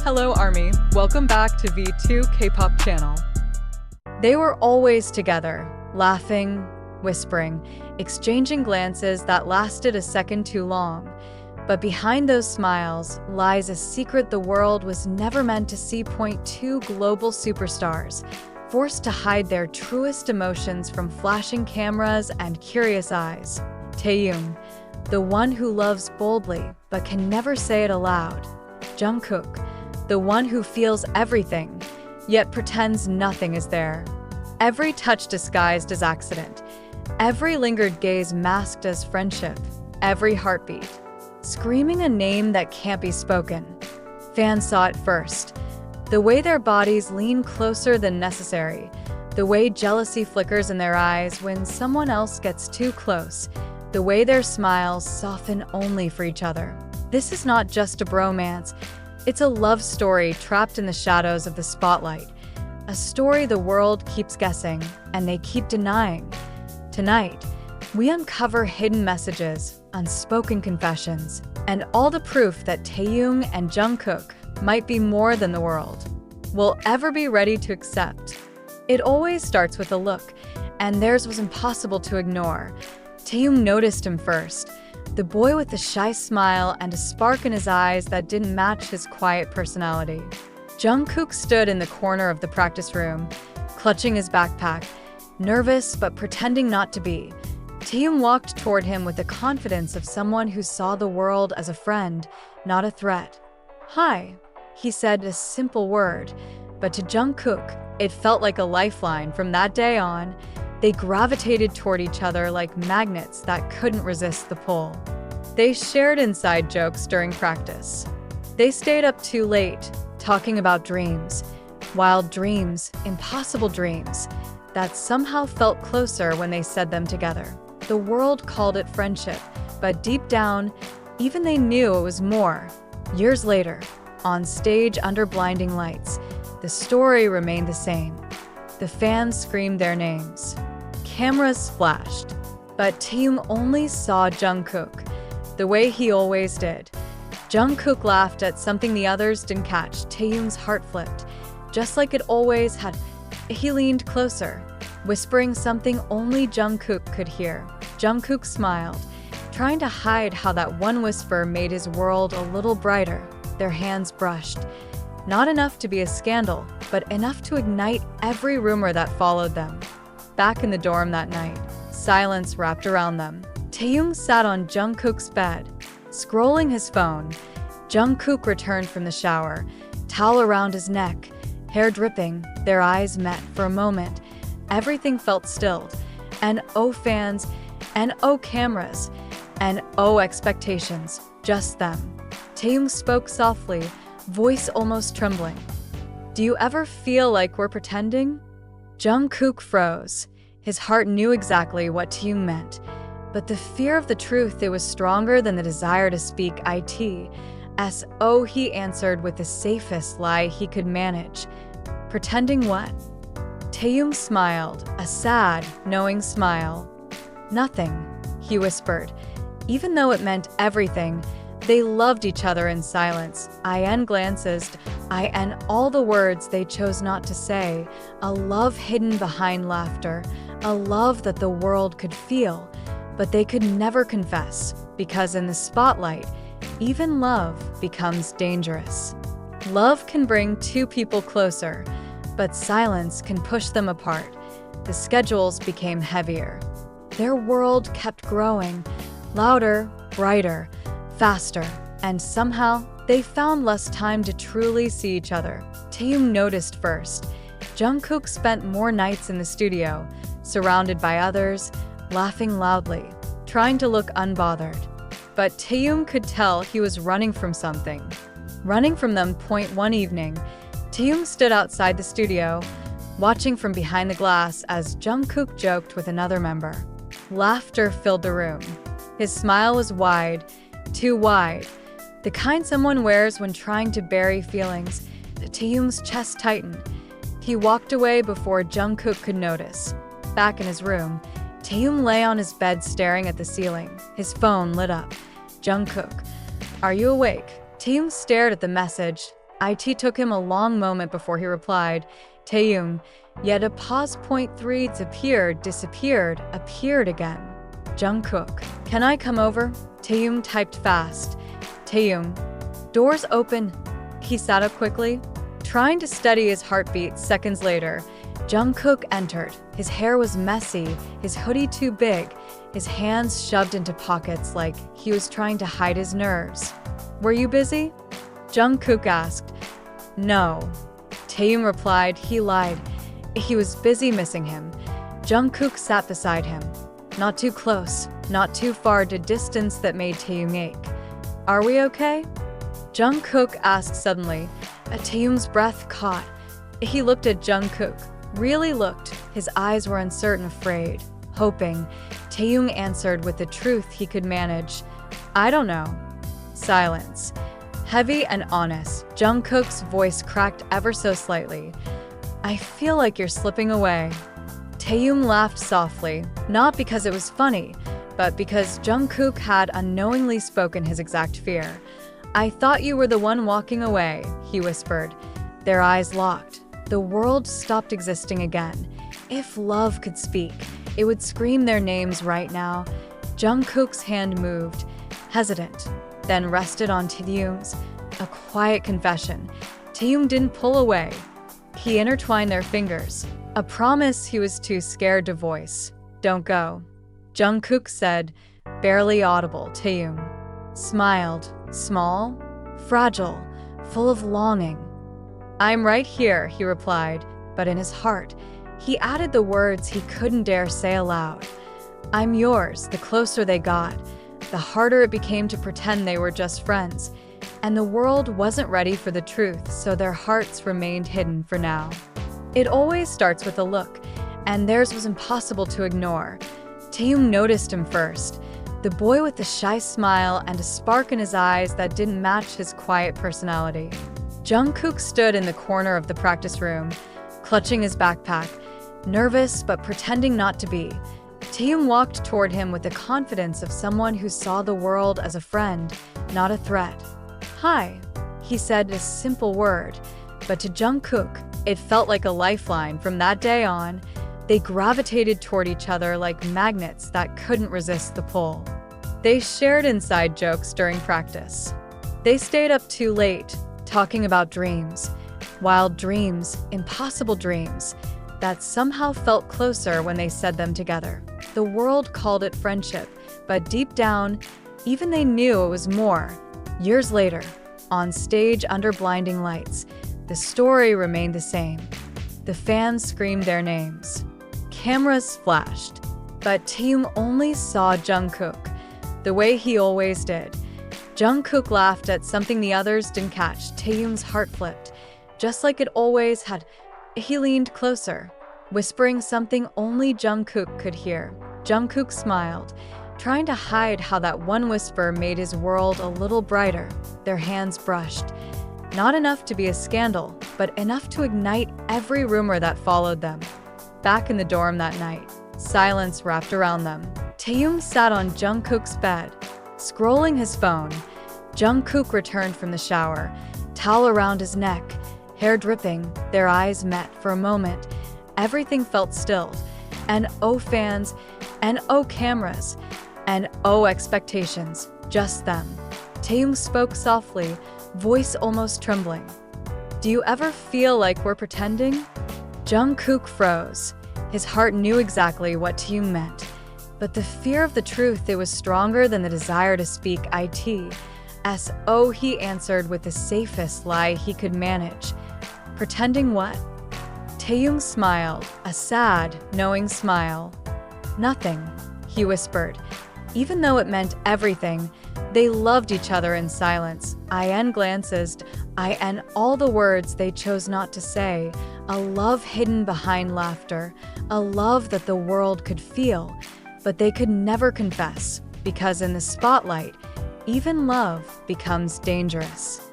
Hello ARMY, welcome back to V2 K-pop channel. They were always together, laughing, whispering, exchanging glances that lasted a second too long. But behind those smiles lies a secret the world was never meant to see. Two global superstars, forced to hide their truest emotions from flashing cameras and curious eyes. Taehyung, the one who loves boldly but can never say it aloud. Jungkook, the one who feels everything, yet pretends nothing is there. Every touch disguised as accident, every lingered gaze masked as friendship, every heartbeat screaming a name that can't be spoken. Fans saw it first. The way their bodies lean closer than necessary, the way jealousy flickers in their eyes when someone else gets too close, the way their smiles soften only for each other. This is not just a bromance, it's a love story trapped in the shadows of the spotlight. A story the world keeps guessing, and they keep denying. Tonight, we uncover hidden messages, unspoken confessions, and all the proof that Taehyung and Jungkook might be more than the world will ever be ready to accept. It always starts with a look, and theirs was impossible to ignore. Taehyung noticed him first, the boy with the shy smile and a spark in his eyes that didn't match his quiet personality. Jungkook stood in the corner of the practice room, clutching his backpack, nervous but pretending not to be. Taehyung walked toward him with the confidence of someone who saw the world as a friend, not a threat. "Hi," he said, a simple word, but to Jungkook, it felt like a lifeline. From that day on, they gravitated toward each other like magnets that couldn't resist the pull. They shared inside jokes during practice. They stayed up too late, talking about dreams, wild dreams, impossible dreams, that somehow felt closer when they said them together. The world called it friendship, but deep down, even they knew it was more. Years later, on stage under blinding lights, the story remained the same. The fans screamed their names. Cameras flashed, but Taehyung only saw Jungkook, the way he always did. Jungkook laughed at something the others didn't catch. Taehyung's heart flipped, just like it always had. He leaned closer, whispering something only Jungkook could hear. Jungkook smiled, trying to hide how that one whisper made his world a little brighter. Their hands brushed. Not enough to be a scandal, but enough to ignite every rumor that followed them. Back in the dorm that night, silence wrapped around them. Taehyung sat on Jungkook's bed, scrolling his phone. Jungkook returned from the shower, towel around his neck, hair dripping. Their eyes met for a moment. Everything felt stilled. And oh fans, and oh cameras, and oh expectations, just them. Taehyung spoke softly, voice almost trembling. "Do you ever feel like we're pretending?" Jungkook froze. His heart knew exactly what Taehyung meant, but the fear of the truth, it was stronger than the desire to speak. "So," he answered with the safest lie he could manage. "Pretending what?" Taehyung smiled, a sad, knowing smile. "Nothing," he whispered. Even though it meant everything, they loved each other in silence. Glances, and all the words they chose not to say. A love hidden behind laughter, a love that the world could feel, but they could never confess, because in the spotlight, even love becomes dangerous. Love can bring two people closer, but silence can push them apart. The schedules became heavier. Their world kept growing, louder, brighter, faster, and somehow they found less time to truly see each other. Taehyung noticed first. Jungkook spent more nights in the studio, surrounded by others, laughing loudly, trying to look unbothered. But Taehyung could tell he was running from something. Running from them. One evening, Taehyung stood outside the studio, watching from behind the glass as Jungkook joked with another member. Laughter filled the room. His smile was wide, too wide, the kind someone wears when trying to bury feelings. Taehyung's chest tightened. He walked away before Jungkook could notice. Back in his room, Taehyung lay on his bed staring at the ceiling. His phone lit up. "Jungkook, are you awake?" Taehyung stared at the message, IT took him a long moment before he replied, Taehyung, yet a pause. Point three disappeared, appeared again. Jungkook, can I come over? Taehyung typed fast. Taehyung, doors open. He sat up quickly, trying to steady his heartbeat. Seconds later, Jungkook entered. His hair was messy, his hoodie too big, his hands shoved into pockets like he was trying to hide his nerves. Were you busy? Jungkook asked. No. Taehyung replied. He lied. He was busy missing him. Jungkook sat beside him. Not too close, not too far to distance that made Taehyung ache. Are we okay? Jungkook asked suddenly. Taehyung's breath caught. He looked at Jungkook. Really looked. His eyes were uncertain, afraid, hoping. Taehyung answered with the truth he could manage. I don't know. Silence. Heavy and honest. Jungkook's voice cracked ever so slightly. I feel like you're slipping away. Taehyung laughed softly, not because it was funny, but because Jungkook had unknowingly spoken his exact fear. I thought you were the one walking away, he whispered. Their eyes locked. The world stopped existing again. If love could speak, it would scream their names right now. Jungkook's hand moved, hesitant, then rested on Taehyung's. A quiet confession. Taehyung didn't pull away. He intertwined their fingers. A promise he was too scared to voice. Don't go. Jungkook said, barely audible. Taehyung smiled, small, fragile, full of longing. I'm right here, he replied, but in his heart, he added the words he couldn't dare say aloud. I'm yours. The closer they got, the harder it became to pretend they were just friends. And the world wasn't ready for the truth, so their hearts remained hidden for now. It always starts with a look, and theirs was impossible to ignore. Taehyung noticed him first, the boy with the shy smile and a spark in his eyes that didn't match his quiet personality. Jungkook stood in the corner of the practice room, clutching his backpack, nervous but pretending not to be. Taehyung walked toward him with the confidence of someone who saw the world as a friend, not a threat. Hi, he said, a simple word, but to Jungkook, it felt like a lifeline. From that day on, they gravitated toward each other like magnets that couldn't resist the pull. They shared inside jokes during practice. They stayed up too late, talking about dreams, wild dreams, impossible dreams, that somehow felt closer when they said them together. The world called it friendship, but deep down, even they knew it was more. Years later, on stage under blinding lights, the story remained the same. The fans screamed their names. Cameras flashed, but Taehyung only saw Jungkook, the way he always did. Jungkook laughed at something the others didn't catch. Taehyung's heart flipped, just like it always had. He leaned closer, whispering something only Jungkook could hear. Jungkook smiled, trying to hide how that one whisper made his world a little brighter. Their hands brushed. Not enough to be a scandal, but enough to ignite every rumor that followed them. Back in the dorm that night, silence wrapped around them. Taehyung sat on Jungkook's bed, scrolling his phone. Jungkook returned from the shower, towel around his neck, hair dripping. Their eyes met for a moment. Everything felt stilled. And oh fans, and oh cameras, and oh expectations, just them. Taehyung spoke softly, voice almost trembling. Do you ever feel like we're pretending? Jungkook froze. His heart knew exactly what Taehyung meant. But the fear of the truth, it was stronger than the desire to speak. He answered with the safest lie he could manage. Pretending what? Taehyung smiled, a sad, knowing smile. Nothing, he whispered. Even though it meant everything, they loved each other in silence. Glances, all the words they chose not to say. A love hidden behind laughter, a love that the world could feel, but they could never confess, because in the spotlight, even love becomes dangerous.